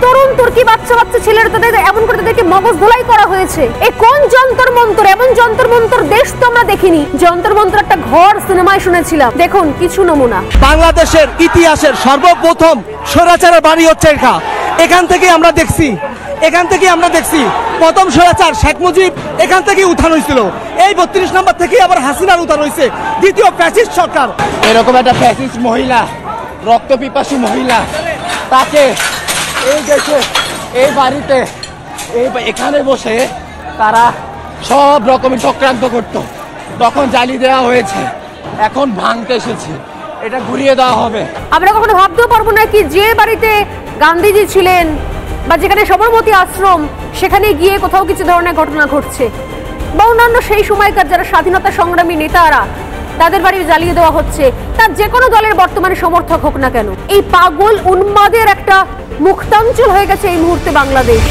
তরুণ তুর্কি বাচ্চা বাচ্চা ছেলেরা তাদের এমন করে তাদেরকে মগজ ধোলাই করা হয়েছে। এই কোন যন্তর মন্তর? এমন যন্তর মন্তর দেশ তো আমরা দেখিনি। যন্তর মন্তর একটা ঘর সিনেমায় শুনেছিলাম। দেখুন কিছু নমুনা। বাংলাদেশের ইতিহাসের সর্বপ্রথম স্বৈরাচারের বাড়ি হচ্ছে এখান থেকে আমরা দেখছি প্রথম স্বৈরাচার শেখ মুজিব এখান থেকে উত্থান হয়েছিল। এই 32 নম্বর থেকে আবার হাসিনার উত্থান হয়েছে, দ্বিতীয় ফ্যাসিস্ট সরকার। এরকম একটা ফ্যাসিস্ট মহিলা, রক্তপিপাসু মহিলা, তাকে এই দেশে এই বাড়িতে এখানে বসে তারা সব রকমের চক্রান্ত করত। তখন জ্বালিয়ে দেওয়া হয়েছে, এখন ভাঙতে এসেছে, এটা ঘুরিয়ে দেওয়া হবে। আমরা কখনো ভাবতেও পারবো না কি যে বাড়িতে গান্ধীজি ছিলেন বা যেখানে সবরমতী আশ্রম, সেখানে গিয়ে কোথাও কিছু ধরনের ঘটনা ঘটছে, বা অন্যান্য সেই সময়কার যারা স্বাধীনতা সংগ্রামী নেতারা তাদের বাড়ি জ্বালিয়ে দেওয়া হচ্ছে। তার যে কোনো দলের বর্তমানে সমর্থক হোক না কেন, এই পাগল উন্মাদের একটা মুক্তাঞ্চল হয়ে গেছে এই মুহূর্তে বাংলাদেশ।